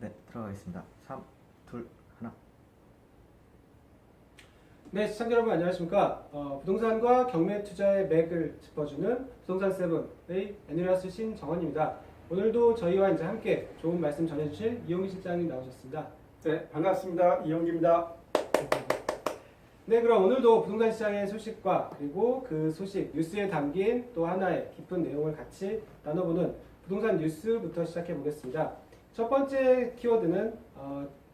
네, 들어가겠습니다. 3, 2, 1. 네, 시청자 여러분 안녕하십니까? 부동산과 경매 투자의 맥을 짚어주는 부동산 세븐의 애니라스 신정원입니다. 오늘도 저희와 이제 함께 좋은 말씀 전해주실 이용기 실장님 나오셨습니다. 네, 반갑습니다. 이용기입니다. 네, 그럼 오늘도 부동산 시장의 소식과 그리고 그 소식 뉴스에 담긴 또 하나의 깊은 내용을 같이 나눠보는 부동산 뉴스부터 시작해 보겠습니다. 첫 번째 키워드는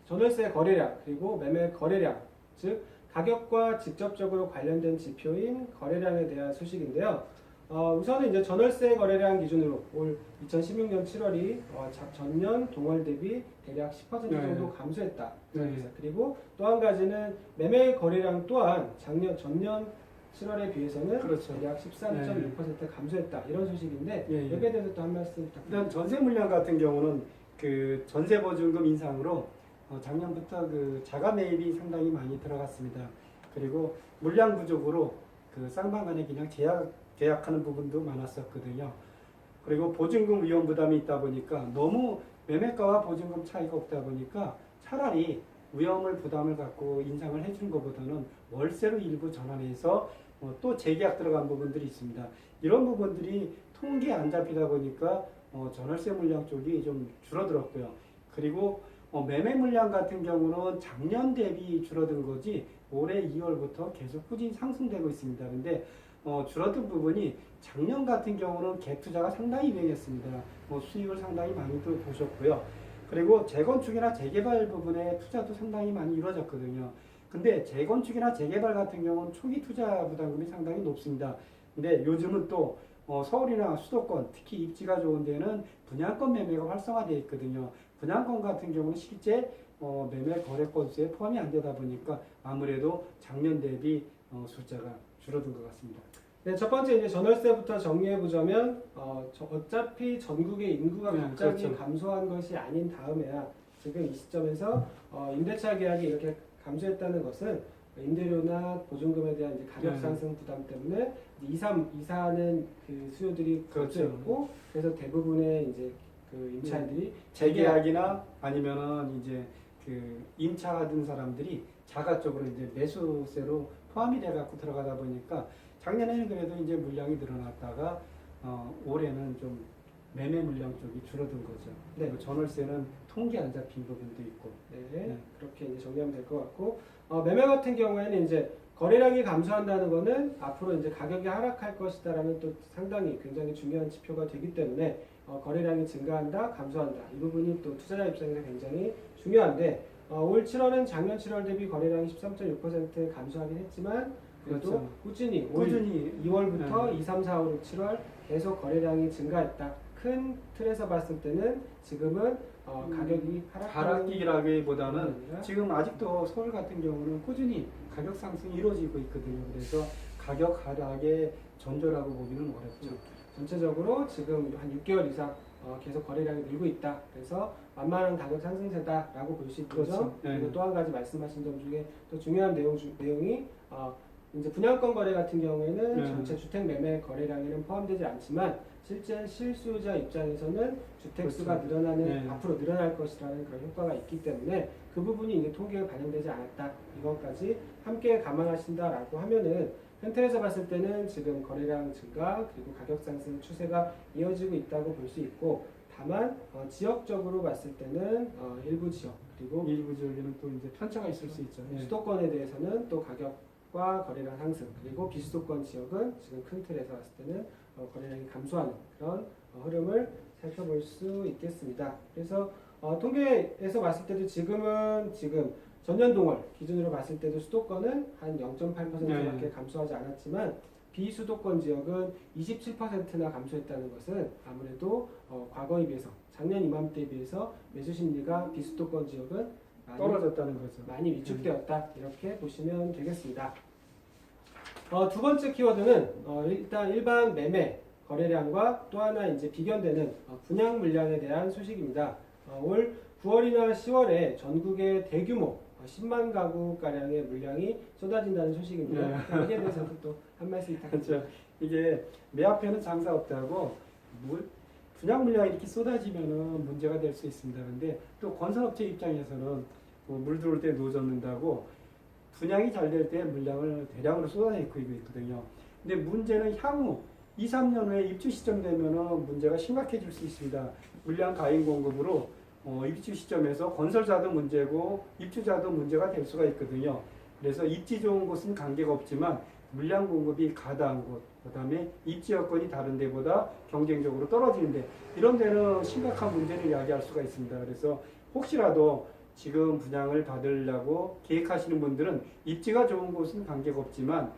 전월세 거래량 그리고 매매 거래량, 즉 가격과 직접적으로 관련된 지표인 거래량에 대한 소식인데요. 우선은 이제 전월세 거래량 기준으로 올 2016년 7월이 전년 동월 대비 대략 10% 정도 감소했다. 네. 그리고 또 한 가지는 매매 거래량 또한 전년 7월에 비해서는 그렇죠. 대략 13.6% 감소했다. 이런 소식인데 예. 여기에 대해서 또 한 말씀 부탁드립니다. 일단 전세 물량 같은 경우는 그 전세 보증금 인상으로 작년부터 그 자가 매입이 상당히 많이 들어갔습니다. 그리고 물량 부족으로 그 쌍방간에 그냥 계약하는 부분도 많았었거든요. 그리고 보증금 위험 부담이 있다 보니까 너무 매매가와 보증금 차이가 없다 보니까 차라리 위험을 부담을 갖고 인상을 해준 것보다는 월세로 일부 전환해서 또 재계약 들어간 부분들이 있습니다. 이런 부분들이 통계에 안 잡히다 보니까 전월세 물량 쪽이 좀 줄어들었고요. 그리고 매매 물량 같은 경우는 작년 대비 줄어든 거지 올해 2월부터 계속 꾸준히 상승되고 있습니다. 근데 줄어든 부분이 작년 같은 경우는 갭 투자가 상당히 유행했습니다. 수익을 상당히 많이도 보셨고요. 그리고 재건축이나 재개발 부분에 투자도 상당히 많이 이루어졌거든요. 근데 재건축이나 재개발 같은 경우는 초기 투자 부담금이 상당히 높습니다. 근데 요즘은 또 서울이나 수도권, 특히 입지가 좋은 데는 분양권 매매가 활성화되어 있거든요. 분양권 같은 경우는 실제 매매 거래 건수에 포함이 안 되다 보니까 아무래도 작년 대비 숫자가 줄어든 것 같습니다. 네, 첫 번째 이제 전월세부터 정리해 보자면 어차피 전국의 인구가 갑자기 그렇죠. 감소한 것이 아닌 다음에야 지금 이 시점에서 임대차 계약이 이렇게 감소했다는 것은 임대료나 보증금에 대한 이제 가격 상승 부담 때문에 이사하는 그 수요들이 그렇죠. 있고 그래서 대부분의 이제 그 임차인들이 재계약이나 아니면은 이제 그 임차하던 사람들이 자가적으로 이제 매수세로 포함이 돼 갖고 들어가다 보니까 작년에는 그래도 이제 물량이 늘어났다가 올해는 좀 매매 물량 쪽이 줄어든 거죠. 네. 그리고 전월세는 통계 안 잡힌 부분도 있고. 네, 그렇게 이제 정리하면 될 것 같고 매매 같은 경우에는 이제 거래량이 감소한다는 거는 앞으로 이제 가격이 하락할 것이다라는 또 상당히 굉장히 중요한 지표가 되기 때문에 거래량이 증가한다, 감소한다 이 부분이 또 투자자 입장에서 굉장히 중요한데 올 7월은 작년 7월 대비 거래량이 13.6% 감소하긴 했지만 그래도 그렇죠. 꾸준히 2월부터 2, 3, 4, 5, 6, 7월 계속 거래량이 증가했다. 큰 틀에서 봤을 때는 지금은 가격이 하락기라기보다는 지금 아직도 서울 같은 경우는 꾸준히 가격 상승이 이루어지고 있거든요. 그래서 가격 하락의 전조라고 보기는 어렵죠. 전체적으로 지금 한 6개월 이상 계속 거래량이 늘고 있다. 그래서 만만한 가격 상승세다라고 볼 수 있는 그렇죠. 점. 네. 그리고 또 한 가지 말씀하신 점 중에 또 중요한 내용이 이제 분양권 거래 같은 경우에는 전체 주택 매매 거래량에는 포함되지 않지만 실제 실수요자 입장에서는 주택 수가 그렇죠. 늘어나는 앞으로 늘어날 것이라는 그런 효과가 있기 때문에 그 부분이 이제 통계에 반영되지 않았다. 이것까지 함께 감안하신다라고 하면은 큰 틀에서 봤을 때는 지금 거래량 증가 그리고 가격 상승 추세가 이어지고 있다고 볼 수 있고 다만 지역적으로 봤을 때는 일부 지역 그리고 일부 지역에는 또 이제 편차가 있을 수 있죠. 수도권에 대해서는 또 가격과 거래량 상승 그리고 비수도권 지역은 지금 큰 틀에서 봤을 때는 거래량이 감소하는 그런 흐름을 살펴볼 수 있겠습니다. 그래서 통계에서 봤을 때도 지금 전년 동월 기준으로 봤을 때도 수도권은 한 0.8%밖에 감소하지 않았지만 비수도권 지역은 27%나 감소했다는 것은 아무래도 과거에 비해서 작년 이맘때에 비해서 매수 심리가 비수도권 지역은 떨어졌다는 거죠. 많이 위축되었다 이렇게 보시면 되겠습니다. 두 번째 키워드는 일단 일반 매매 거래량과 또 하나 이제 비견되는 분양 물량에 대한 소식입니다. 올 9월이나 10월에 전국의 대규모 10만 가구 가량의 물량이 쏟아진다는 소식입니다. 여기에 대해서도 또 한 말씀 부탁드립니다. 그렇죠. 이게 내 앞에는 장사 없다고 분양 물량이 이렇게 쏟아지면은 문제가 될 수 있습니다. 그런데 또 건설업체 입장에서는 물 들어올 때 노젓는다고 분양이 잘 될 때 물량을 대량으로 쏟아내고 있거든요. 근데 문제는 향후 2, 3년 후에 입주 시점 되면은 문제가 심각해질 수 있습니다. 물량 가인 공급으로 입주 시점에서 건설사도 문제고 입주자도 문제가 될 수가 있거든요. 그래서 입지 좋은 곳은 관계가 없지만 물량 공급이 가다한 곳, 그다음에 입지 여건이 다른 데보다 경쟁적으로 떨어지는데 이런 데는 심각한 문제를 야기할 수가 있습니다. 그래서 혹시라도 지금 분양을 받으려고 계획하시는 분들은 입지가 좋은 곳은 관계가 없지만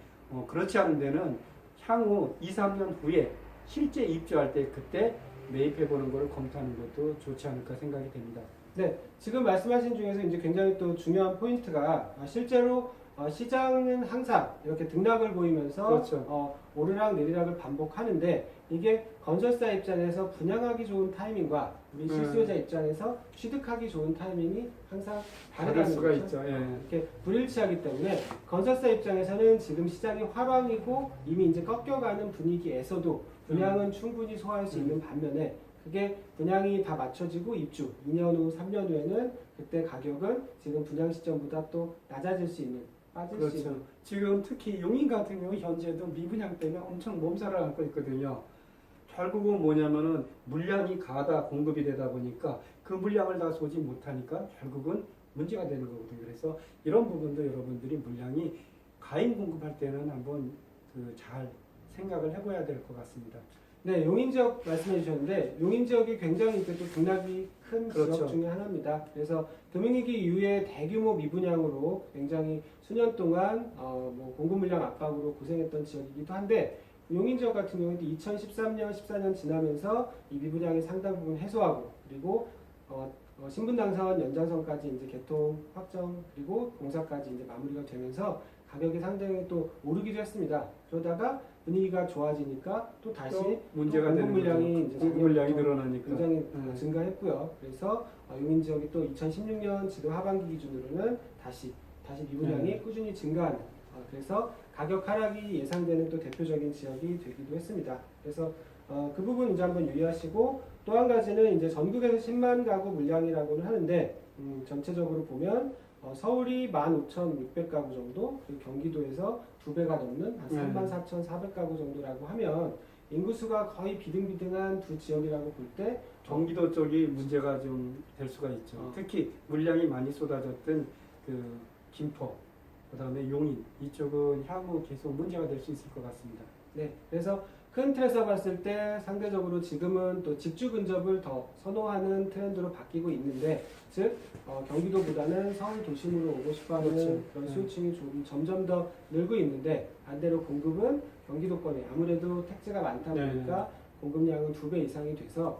그렇지 않은 데는 향후 2, 3년 후에 실제 입주할 때 그때 매입해 보는 것을 검토하는 것도 좋지 않을까 생각이 됩니다. 네, 지금 말씀하신 중에서 이제 굉장히 또 중요한 포인트가 실제로 시장은 항상 이렇게 등락을 보이면서 그렇죠. 오르락 내리락을 반복하는데 이게 건설사 입장에서 분양하기 좋은 타이밍과 우리 실수요자 입장에서 취득하기 좋은 타이밍이 항상 다를 다르다는 수가 거죠. 있죠. 예. 이렇게 불일치하기 때문에 건설사 입장에서는 지금 시장이 화랑이고 이미 이제 꺾여가는 분위기에서도 분양은 충분히 소화할 수 있는 반면에 그게 분양이 다 맞춰지고 입주 2년 후, 3년 후에는 그때 가격은 지금 분양 시점보다 또 낮아질 수 있는, 빠질 수 그렇죠. 있는. 지금 특히 용인 같은 경우 현재도 미분양 때문에 엄청 몸살을 앓고 있거든요. 결국은 뭐냐면은 물량이 가다 공급이 되다 보니까 그 물량을 다 쏘지 못하니까 결국은 문제가 되는 거거든요. 그래서 이런 부분도 여러분들이 물량이 가인 공급할 때는 한번 잘 생각을 해봐야 될 것 같습니다. 네, 용인 지역 말씀해 주셨는데 용인 지역이 굉장히 이제 또 등락이 큰 그렇죠. 지역 중에 하나입니다. 그래서 금융위기 이후에 대규모 미분양으로 굉장히 수년 동안 뭐 공급 물량 압박으로 고생했던 지역이기도 한데 용인 지역 같은 경우에도 2013년, 14년 지나면서 이 미분양이 상당 부분 해소하고 그리고 신분 당사원 연장선까지 이제 개통 확정 그리고 공사까지 이제 마무리가 되면서 가격이 상당히 또 오르기도 했습니다. 그러다가 분위기가 좋아지니까 또 다시 또 문제가 또 되는 공급 물량이 이제 공급 물량이 작년부터 늘어나니까 굉장히 증가했고요. 그래서 용인 지역이 또 2016년 지금 하반기 기준으로는 다시 미분양이 꾸준히 증가하는 그래서 가격 하락이 예상되는 또 대표적인 지역이 되기도 했습니다. 그래서 그 부분 이제 한번 유의하시고 또 한 가지는 이제 전국에서 10만 가구 물량이라고는 하는데 전체적으로 보면 서울이 15,600가구 정도, 그리고 경기도에서 2배가 넘는 한 34,400가구 정도라고 하면 인구수가 거의 비등비등한 두 지역이라고 볼 때 경기도 쪽이 문제가 좀 될 수가 있죠. 특히 물량이 많이 쏟아졌던 그 김포, 그다음에 용인 이쪽은 향후 계속 문제가 될 수 있을 것 같습니다. 네, 그래서 큰 틀에서 봤을 때 상대적으로 지금은 또 직주 근접을 더 선호하는 트렌드로 바뀌고 있는데 즉 경기도보다는 서울 도심으로 오고 싶어하는 그렇죠. 그런 수요층이 좀 점점 더 늘고 있는데 반대로 공급은 경기도권에 아무래도 택지가 많다 보니까 공급량은 2배 이상이 돼서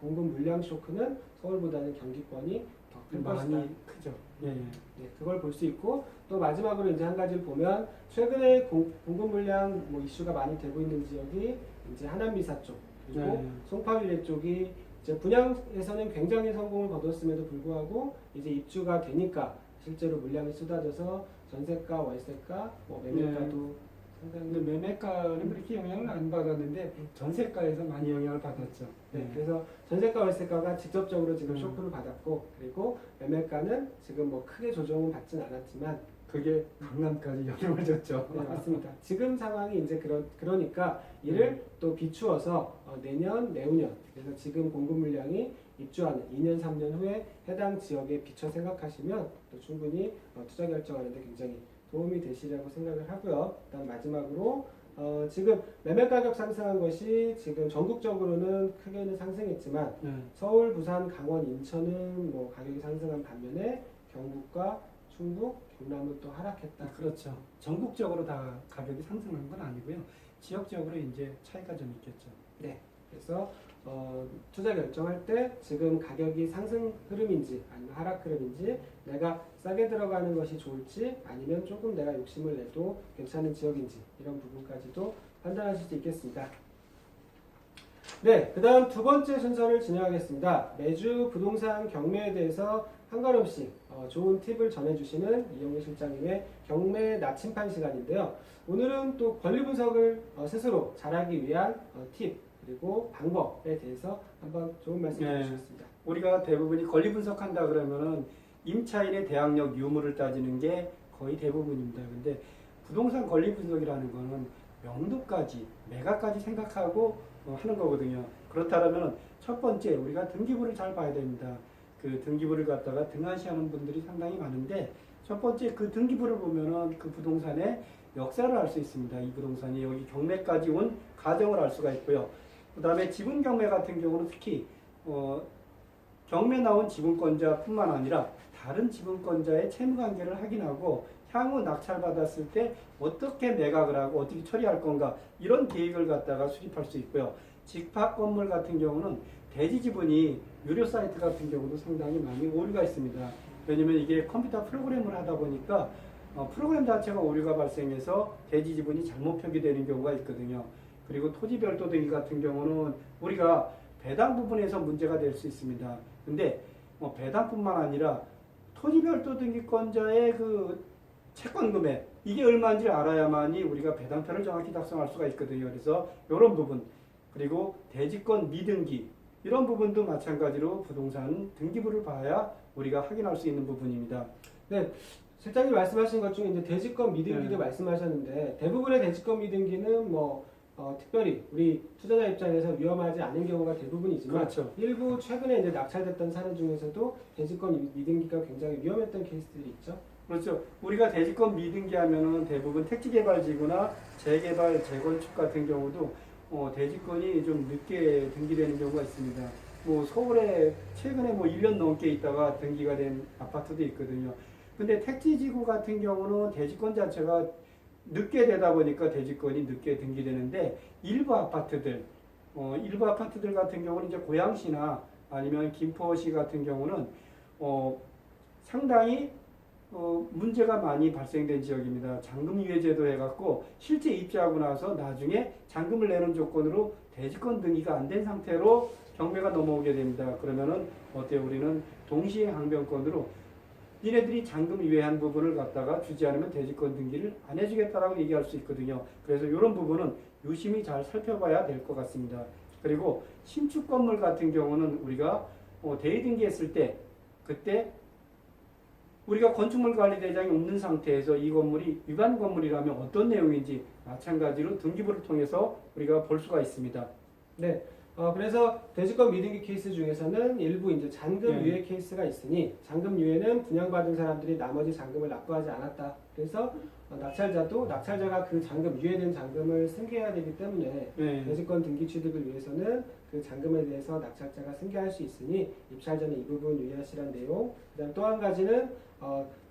공급 물량 쇼크는 서울보다는 경기권이 더 클 것이다. 많이 크죠. 예. 네, 그걸 볼 수 있고 또 마지막으로 이제 한 가지를 보면 최근에 공급 물량 뭐 이슈가 많이 되고 있는 지역이 이제 하남미사 쪽 그리고 송파빌레 쪽이 이제 분양에서는 굉장히 성공을 거뒀음에도 불구하고 이제 입주가 되니까 실제로 물량이 쏟아져서 전세가, 월세가, 뭐 매매가도 상당히 근데 매매가는 그렇게 영향을 안 받았는데 전세가에서 많이 영향을 받았죠. 네, 그래서 전세가 월세가가 직접적으로 지금 쇼크를 받았고 그리고 매매가는 지금 뭐 크게 조정은 받진 않았지만 그게 강남까지 영향을 줬죠. 네, 맞습니다. 지금 상황이 이제 그러니까 이를 또 비추어서 내년, 내후년 그래서 지금 공급 물량이 입주하는 2년, 3년 후에 해당 지역에 비춰 생각하시면 또 충분히 투자 결정하는데 굉장히 도움이 되시리라고 생각을 하고요. 일단 마지막으로 지금 매매 가격 상승한 것이 지금 전국적으로는 크게는 상승했지만 서울, 부산, 강원, 인천은 뭐 가격이 상승한 반면에 경북과 충북, 경남은 또 하락했다. 그렇죠. 전국적으로 다 가격이 상승한 건 아니고요. 지역적으로 이제 차이가 좀 있겠죠. 네. 그래서 투자 결정할 때 지금 가격이 상승 흐름인지 아니면 하락 흐름인지 내가 싸게 들어가는 것이 좋을지 아니면 조금 내가 욕심을 내도 괜찮은 지역인지 이런 부분까지도 판단하실 수 있겠습니다. 네, 그 다음 두 번째 순서를 진행하겠습니다. 매주 부동산 경매에 대해서 한 걸음씩 좋은 팁을 전해주시는 이영희 실장님의 경매 나침판 시간인데요. 오늘은 또 권리 분석을 스스로 잘하기 위한 팁 그리고 방법에 대해서 한번 좋은 말씀 네. 해주셨습니다. 우리가 대부분이 권리 분석한다 그러면은 임차인의 대항력 유무를 따지는 게 거의 대부분입니다. 근데 부동산 권리 분석이라는 거는 명도까지, 매각까지 생각하고 하는 거거든요. 그렇다면 첫 번째 우리가 등기부를 잘 봐야 됩니다. 그 등기부를 갖다가 등한시하는 분들이 상당히 많은데 첫 번째 그 등기부를 보면은 그 부동산의 역사를 알 수 있습니다. 이 부동산이 여기 경매까지 온 과정을 알 수가 있고요. 그 다음에 지분 경매 같은 경우는 특히 경매 나온 지분권자뿐만 아니라 다른 지분권자의 채무관계를 확인하고 향후 낙찰받았을 때 어떻게 매각을 하고 어떻게 처리할 건가 이런 계획을 갖다가 수립할 수 있고요. 집합 건물 같은 경우는 대지 지분이 유료 사이트 같은 경우도 상당히 많이 오류가 있습니다. 왜냐면 이게 컴퓨터 프로그램을 하다 보니까 프로그램 자체가 오류가 발생해서 대지 지분이 잘못 표기되는 경우가 있거든요. 그리고 토지 별도 등기 같은 경우는 우리가 배당 부분에서 문제가 될 수 있습니다. 근데 배당뿐만 아니라 토지 별도 등기권자의 그 채권 금액 이게 얼마인지 알아야만이 우리가 배당표를 정확히 작성할 수가 있거든요. 그래서 이런 부분 그리고 대지권 미등기 이런 부분도 마찬가지로 부동산 등기부를 봐야 우리가 확인할 수 있는 부분입니다. 네, 실장님 말씀하신 것 중에 이제 대지권 미등기도 네. 말씀하셨는데 대부분의 대지권 미등기는 특별히 우리 투자자 입장에서 위험하지 않은 경우가 대부분이지만 그렇죠. 일부 최근에 이제 낙찰됐던 사례 중에서도 대지권 미등기가 굉장히 위험했던 케이스들이 있죠. 그렇죠. 우리가 대지권 미등기 하면은 대부분 택지개발지구나 재개발, 재건축 같은 경우도 대지권이 좀 늦게 등기되는 경우가 있습니다. 서울에 최근에 1년 넘게 있다가 등기가 된 아파트도 있거든요. 근데 택지지구 같은 경우는 대지권 자체가 늦게 되다 보니까 대지권이 늦게 등기되는데 일부 아파트들 같은 경우는 이제 고양시나 아니면 김포시 같은 경우는 상당히 문제가 많이 발생된 지역입니다. 잔금유예제도 해갖고 실제 입주하고 나서 나중에 잔금을 내는 조건으로 대지권 등기가 안 된 상태로 경매가 넘어오게 됩니다. 그러면은 우리는 동시에 항변권으로 니네들이 잔금 유예한 부분을 갖다가 주지 않으면 대지권 등기를 안 해주겠다라고 얘기할 수 있거든요. 그래서 이런 부분은 유심히 잘 살펴봐야 될 것 같습니다. 그리고 신축 건물 같은 경우는 우리가 대위 등기했을 때 그때 우리가 건축물 관리 대장이 없는 상태에서 이 건물이 위반 건물이라면 어떤 내용인지 마찬가지로 등기부를 통해서 우리가 볼 수가 있습니다. 네. 그래서 대지권 미등기 케이스 중에서는 일부 이제 잔금 유예 케이스가 있으니 잔금 유예는 분양받은 사람들이 나머지 잔금을 납부하지 않았다. 그래서 낙찰자가 그 잔금 유예된 잔금을 승계해야 되기 때문에 대지권 등기 취득을 위해서는 그 잔금에 대해서 낙찰자가 승계할 수 있으니 입찰 전에 이 부분 유의하시라는 내용. 그다음 또 한 가지는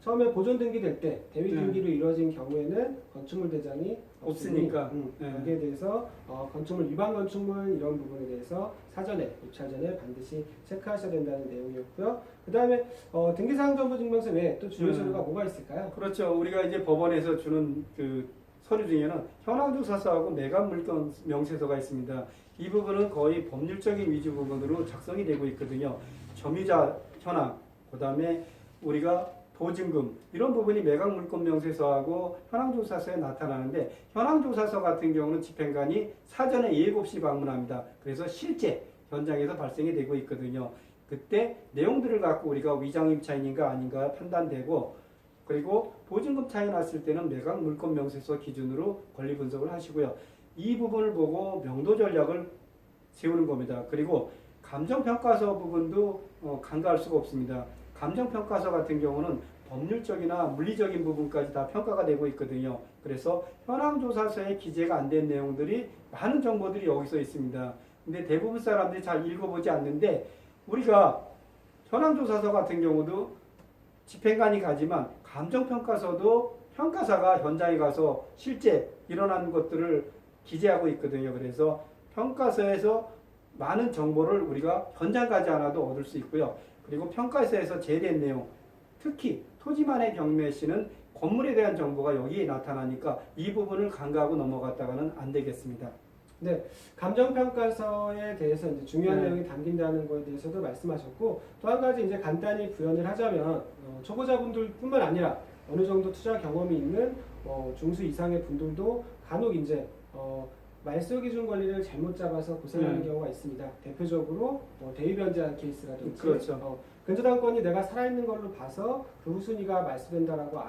처음에 보존 등기될 때 대위 등기로 이루어진 경우에는 건축물 대장이 없으니까 여기에 대해서 건축물 위반 건축물 이런 부분에 대해서 사전에 입찰 전에 반드시 체크하셔야 된다는 내용이었고요. 그 다음에 등기사항정보증명서 외에 또 주요 서류가 뭐가 있을까요? 그렇죠. 우리가 이제 법원에서 주는 그 서류 중에는 현황조사서하고 매각물건 명세서가 있습니다. 이 부분은 거의 법률적인 위주 부분으로 작성이 되고 있거든요. 점유자 현황, 그 다음에 우리가 보증금 이런 부분이 매각물건 명세서하고 현황조사서에 나타나는데 현황조사서 같은 경우는 집행관이 사전에 예고 없이 방문합니다. 그래서 실제 현장에서 발생이 되고 있거든요. 그때 내용들을 갖고 우리가 위장임차인인가 아닌가 판단되고 그리고 보증금 차이 났을 때는 매각물건 명세서 기준으로 권리 분석을 하시고요. 이 부분을 보고 명도 전략을 세우는 겁니다. 그리고 감정평가서 부분도 간과할 수가 없습니다. 감정평가서 같은 경우는 법률적이나 물리적인 부분까지 다 평가가 되고 있거든요. 그래서 현황조사서에 기재가 안 된 내용들이 많은 정보들이 여기서 있습니다. 근데 대부분 사람들이 잘 읽어보지 않는데 우리가 현황조사서 같은 경우도 집행관이 가지만 감정평가서도 평가사가 현장에 가서 실제 일어난 것들을 기재하고 있거든요. 그래서 평가서에서 많은 정보를 우리가 현장 가지 않아도 얻을 수 있고요. 그리고 평가서에서 제된 내용, 특히 토지만의 경매 시는 건물에 대한 정보가 여기에 나타나니까 이 부분을 간과하고 넘어갔다가는 안 되겠습니다. 네, 감정평가서에 대해서 이제 중요한 네. 내용이 담긴다는 것에 대해서도 말씀하셨고 또 한 가지 이제 간단히 부연을 하자면 초보자분들뿐만 아니라 어느 정도 투자 경험이 있는 중수 이상의 분들도 간혹 이제 말소 기준 권리를 잘못 잡아서 고생하는 네. 경우가 있습니다. 대표적으로 뭐 대위 변제한 케이스라든지 그렇죠. 근저당권이 내가 살아있는 걸로 봐서 그 후순위가 말소된다라고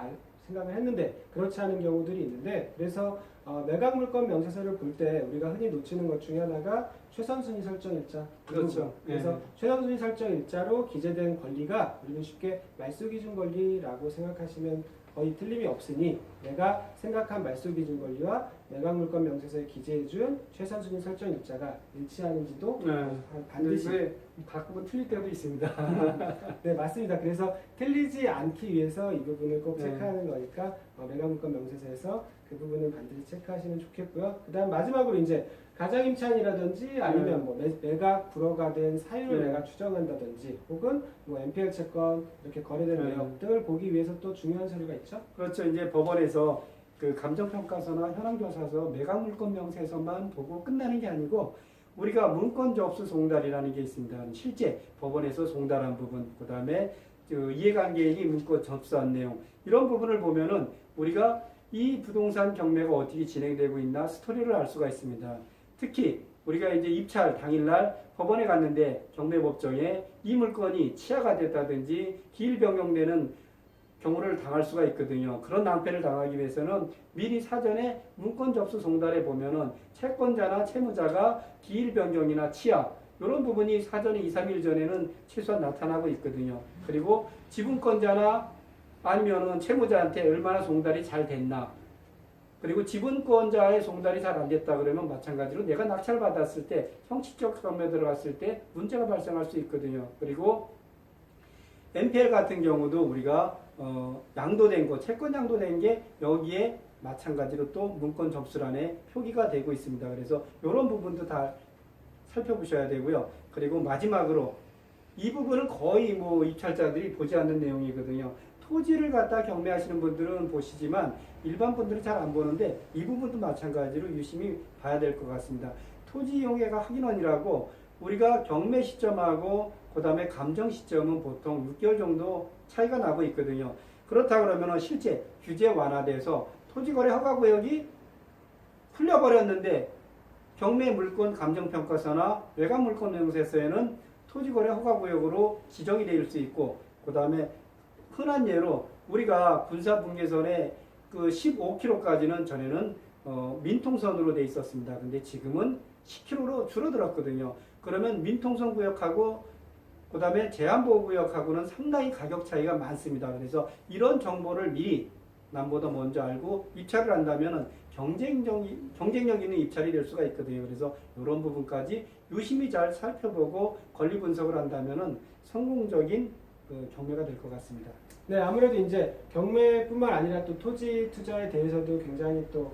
생각을 했는데 그렇지 않은 경우들이 있는데 그래서 매각 물건 명세서를 볼 때 우리가 흔히 놓치는 것 중에 하나가 최선순위 설정 일자. 그렇죠. 그래서 네. 최선순위 설정 일자로 기재된 권리가 우리는 쉽게 말소 기준 권리라고 생각하시면 거의 틀림이 없으니 내가 생각한 말소 기준 권리와 매각 물건 명세서에 기재해준 최선순위 설정 일자가 일치하는지도 네. 반드시 왜 가끔은 틀릴 때도 있습니다. 네 맞습니다. 그래서 틀리지 않기 위해서 이 부분을 꼭 네. 체크하는 거니까 매각 물건 명세서에서 그 부분은 반드시 체크하시면 좋겠고요. 그다음 마지막으로 이제 가장 임차인이라든지 아니면 뭐 매각 불허가 된 사유를 네. 내가 추정한다든지 혹은 뭐 NPL 채권 이렇게 거래된 네. 내역 등을 보기 위해서 또 중요한 서류가 있죠. 그렇죠. 이제 법원에서 그 감정평가서나 현황조사서 매각 물건 명세서만 보고 끝나는 게 아니고 우리가 문건 접수 송달이라는 게 있습니다. 실제 법원에서 송달한 부분, 그 다음에 이해관계인이 문건 접수한 내용 이런 부분을 보면은 우리가 이 부동산 경매가 어떻게 진행되고 있나 스토리를 알 수가 있습니다. 특히 우리가 이제 입찰 당일날 법원에 갔는데 경매법정에 이 물건이 치하가 됐다든지 기일 변경되는 경우를 당할 수가 있거든요. 그런 낭패를 당하기 위해서는 미리 사전에 문건 접수 송달에 보면은 채권자나 채무자가 기일 변경이나 치하 이런 부분이 사전에 2, 3일 전에는 최소한 나타나고 있거든요. 그리고 지분권자나 아니면은 채무자한테 얼마나 송달이 잘 됐나. 그리고 지분권자의 송달이 잘 안 됐다 그러면 마찬가지로 내가 낙찰 받았을 때 형식적 경매 들어갔을 때 문제가 발생할 수 있거든요. 그리고 NPL 같은 경우도 우리가 양도된 거, 채권 양도된 게 여기에 마찬가지로 또 문건 접수란에 표기가 되고 있습니다. 그래서 이런 부분도 다 살펴보셔야 되고요. 그리고 마지막으로 이 부분은 거의 뭐 입찰자들이 보지 않는 내용이거든요. 토지를 갖다 경매하시는 분들은 보시지만 일반 분들은 잘 안 보는데 이 부분도 마찬가지로 유심히 봐야 될 것 같습니다. 토지 이용계가 확인원이라고 우리가 경매 시점하고 그 다음에 감정 시점은 보통 6개월 정도 차이가 나고 있거든요. 그렇다 그러면 실제 규제 완화돼서 토지거래 허가구역이 풀려버렸는데 경매 물건 감정평가서나 외곽 물건 명세서에는 토지거래 허가구역으로 지정이 될 수 있고 그 다음에 흔한 예로 우리가 군사분계선에 그 15km까지는 전에는 민통선으로 돼 있었습니다. 근데 지금은 10km로 줄어들었거든요. 그러면 민통선 구역하고 그 다음에 제한보호구역하고는 상당히 가격 차이가 많습니다. 그래서 이런 정보를 미리 남보다 먼저 알고 입찰을 한다면 경쟁력 있는 입찰이 될 수가 있거든요. 그래서 이런 부분까지 유심히 잘 살펴보고 권리 분석을 한다면 성공적인 경매가 될 것 같습니다. 네, 아무래도 이제 경매뿐만 아니라 또 토지 투자에 대해서도 굉장히 또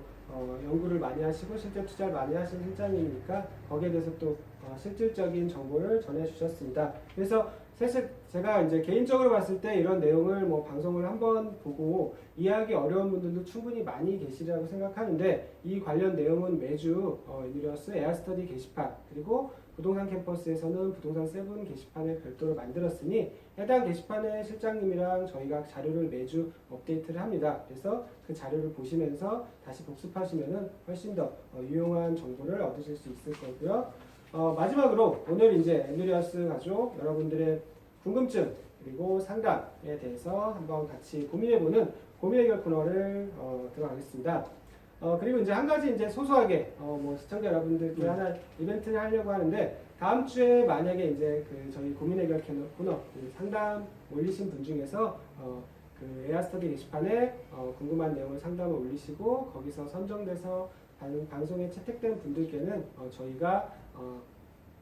연구를 많이 하시고 실제 투자를 많이 하신 실장님이니까 거기에 대해서 또 실질적인 정보를 전해주셨습니다. 그래서 사실 제가 이제 개인적으로 봤을 때 이런 내용을 뭐 방송을 한번 보고 이해하기 어려운 분들도 충분히 많이 계시리라고 생각하는데 이 관련 내용은 매주 유니버스 에어스터디 게시판 그리고 부동산 캠퍼스에서는 부동산 세븐 게시판을 별도로 만들었으니 해당 게시판의 실장님이랑 저희가 자료를 매주 업데이트를 합니다. 그래서 그 자료를 보시면서 다시 복습하시면은 훨씬 더 유용한 정보를 얻으실 수 있을 거고요. 마지막으로 오늘 이제 에누리어스 가족 여러분들의 궁금증 그리고 상담에 대해서 한번 같이 고민해보는 고민 해결 코너를 들어가겠습니다. 그리고 이제 한 가지 이제 소소하게 뭐 시청자 여러분들께 하나 이벤트를 하려고 하는데 다음 주에 만약에 이제 그 저희 고민 해결 코너 그 상담 올리신 분 중에서 그 에어스터디 게시판에 궁금한 내용을 상담을 올리시고 거기서 선정돼서 방송에 채택된 분들께는 저희가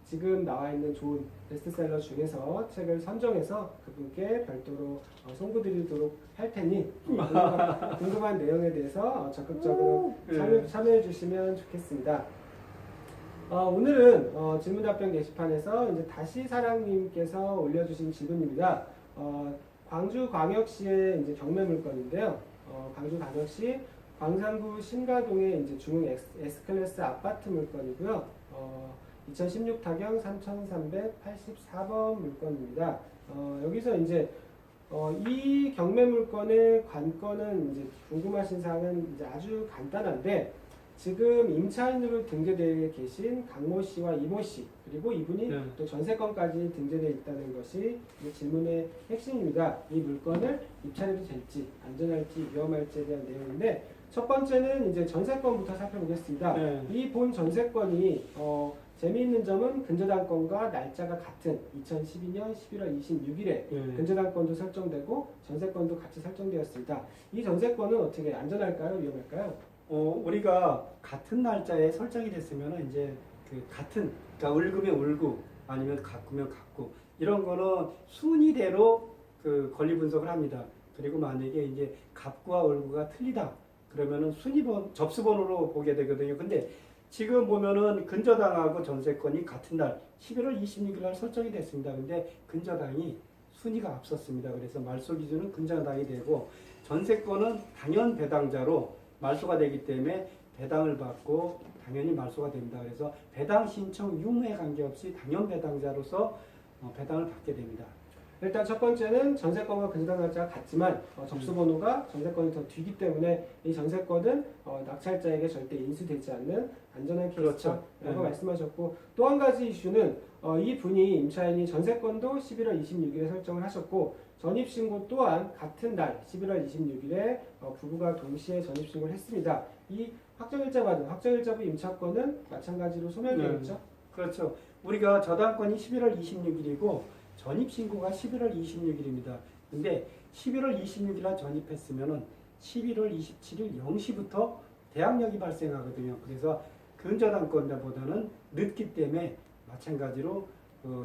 지금 나와 있는 좋은 베스트셀러 중에서 책을 선정해서 그분께 별도로 송부드리도록 할 테니 궁금한 내용에 대해서 적극적으로 참여해 주시면 좋겠습니다. 오늘은 질문 답변 게시판에서 이제 다시 사랑님께서 올려주신 질문입니다. 광주광역시의 이제 경매 물건인데요. 광주광역시 광산구 신가동의 이제 중흥 S클래스 아파트 물건이고요. 2016 타경 3384번 물건입니다. 여기서 이제 이 경매 물건의 관건은 이제 궁금하신 사항은 이제 아주 간단한데 지금 임차인으로 등재되어 계신 강모 씨와 이모 씨 그리고 이분이 네. 또 전세권까지 등재되어 있다는 것이 이 질문의 핵심입니다. 이 물건을 입찰해도 될지 안전할지 위험할지에 대한 내용인데 첫 번째는 이제 전세권부터 살펴보겠습니다. 네. 이 본 전세권이 재미있는 점은 근저당권과 날짜가 같은 2012년 11월 26일에 네. 근저당권도 설정되고 전세권도 같이 설정되었습니다. 이 전세권은 어떻게 안전할까요? 위험할까요? 우리가 같은 날짜에 설정이 됐으면 이제 그 같은, 그러니까 울구면 울구, 아니면 가꾸면 가꾸, 이런 거는 순위대로 그 권리 분석을 합니다. 그리고 만약에 이제 갑구와 울구가 틀리다, 그러면은 접수번호로 보게 되거든요. 근데 지금 보면은 근저당하고 전세권이 같은 날, 11월 26일 날 설정이 됐습니다. 근데 근저당이 순위가 앞섰습니다. 그래서 말소 기준은 근저당이 되고, 전세권은 당연 배당자로 말소가 되기 때문에 배당을 받고 당연히 말소가 됩니다. 그래서 배당 신청 유무에 관계없이 당연 배당자로서 배당을 받게 됩니다. 일단 첫 번째는 전세권과 근저당 날짜가 같지만 접수번호가 전세권이 더 뒤기 때문에 이 전세권은 낙찰자에게 절대 인수되지 않는 안전한 그렇죠. 케이스라고 네. 말씀하셨고, 또 한 가지 이슈는 이 분이 임차인이 전세권도 11월 26일에 설정을 하셨고 전입신고 또한 같은 날 11월 26일에 부부가 동시에 전입신고를 했습니다. 이 확정일자 받은 확정일자부 임차권은 마찬가지로 소멸되겠죠? 그렇죠. 우리가 저당권이 11월 26일이고 전입신고가 11월 26일입니다. 근데 11월 26일 날 전입했으면은 11월 27일 0시부터 대항력이 발생하거든요. 그래서 근저당권자보다는 늦기 때문에 마찬가지로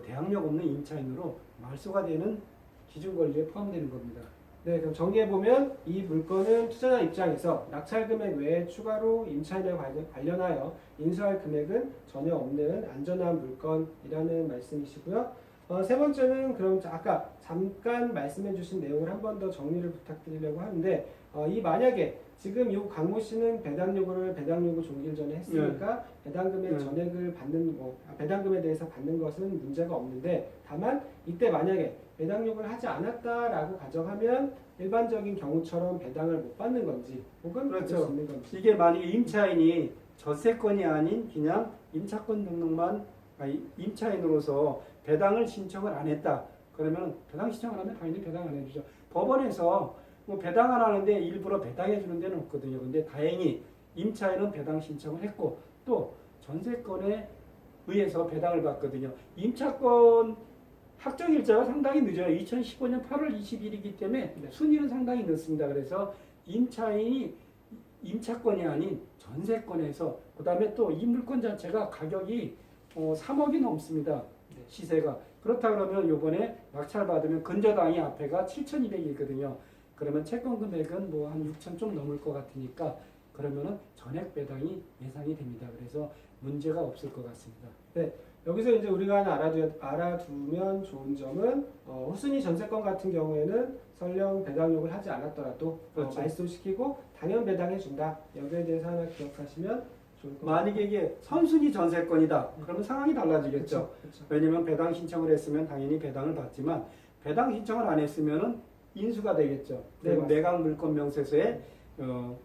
대항력 없는 임차인으로 말소가 되는 기준 권리에 포함되는 겁니다. 네, 그럼 정리해보면 이 물건은 투자자 입장에서 낙찰 금액 외에 추가로 임차인에 관련하여 인수할 금액은 전혀 없는 안전한 물건이라는 말씀이시고요. 세 번째는 그럼 아까 잠깐 말씀해주신 내용을 한 번 더 정리를 부탁드리려고 하는데 이 만약에 지금 이 강모 씨는 배당 요구 종기를 전에 했으니까 배당금의 전액을 받는 배당금에 대해서 받는 것은 문제가 없는데, 다만 이때 만약에 배당 요구를 하지 않았다라고 가정하면 일반적인 경우처럼 배당을 못 받는 건지 혹은 받을 수 있는 건지. 이게 만약에 임차인이 전세권이 아닌 그냥 임차권 등록만 임차인으로서 배당을 신청을 안 했다. 그러면 배당 신청을 하면 당연히 배당 안 해주죠. 법원에서 뭐 배당 안 하는데 일부러 배당해 주는 데는 없거든요. 근데 다행히 임차인은 배당 신청을 했고 또 전세권에 의해서 배당을 받거든요. 임차권 확정일자가 상당히 늦어요. 2015년 8월 20일이기 때문에 순위는 상당히 늦습니다. 그래서 임차인이 임차권이 아닌 전세권에서, 그 다음에 또 이 물건 자체가 가격이 3억이 넘습니다. 시세가. 그렇다 그러면 요번에 낙찰 받으면 근저당이 앞에가 7,200이거든요. 그러면 채권 금액은 뭐 한 6천 좀 넘을 것 같으니까 그러면은 전액 배당이 예상이 됩니다. 그래서 문제가 없을 것 같습니다. 네, 여기서 이제 우리가 하나 알아두면 좋은 점은 후순위 전세권 같은 경우에는 설령 배당 요구를 하지 않았더라도 그렇죠. 말소시키고 당연 배당해 준다. 여기에 대해서 하나 기억하시면 좋을 것 같아요. 만약에 이게 선순위 전세권이다. 그러면 상황이 달라지겠죠. 그렇죠. 왜냐면 배당 신청을 했으면 당연히 배당을 받지만 배당 신청을 안 했으면은 인수가 되겠죠. 네, 그리고 맞습니다. 매각 물권 명세서에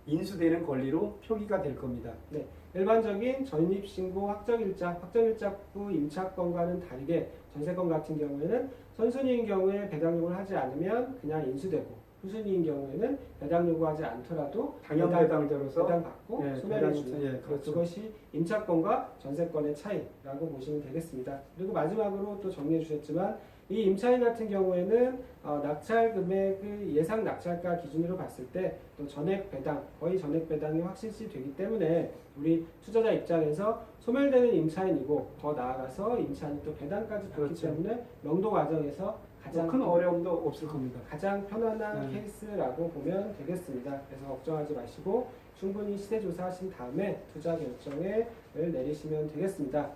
인수되는 권리로 표기가 될 겁니다. 네, 일반적인 전입신고 확정일자부 임차권과는 다르게 전세권 같은 경우에는 선순위인 경우에 배당 요구를 하지 않으면 그냥 인수되고, 후순위인 경우에는 배당 요구하지 않더라도 당연 배당자로서 배당 받고 예, 소멸해 주는 예, 그렇죠. 그것이 임차권과 전세권의 차이라고 보시면 되겠습니다. 그리고 마지막으로 또 정리해 주셨지만 이 임차인 같은 경우에는 낙찰 금액의 예상 낙찰가 기준으로 봤을 때 또 전액 배당, 거의 전액 배당이 확실시 되기 때문에 우리 투자자 입장에서 소멸되는 임차인이고 더 나아가서 임차인이 또 배당까지 받기 그렇죠. 때문에 명도 과정에서 가장 큰 어려움도 없을 겁니다. 가장 편안한 케이스라고 보면 되겠습니다. 그래서 걱정하지 마시고 충분히 시세 조사하신 다음에 투자 결정을 내리시면 되겠습니다.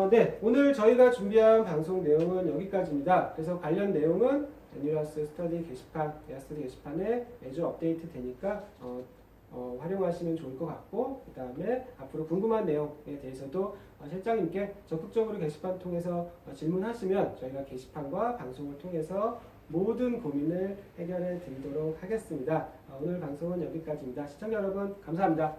네, 오늘 저희가 준비한 방송 내용은 여기까지입니다. 그래서 관련 내용은 뉴라스 스터디 게시판, 야스터디 게시판에 매주 업데이트 되니까 활용하시면 좋을 것 같고, 그 다음에 앞으로 궁금한 내용에 대해서도 실장님께 적극적으로 게시판 통해서 질문하시면 저희가 게시판과 방송을 통해서 모든 고민을 해결해 드리도록 하겠습니다. 오늘 방송은 여기까지입니다. 시청자 여러분 감사합니다.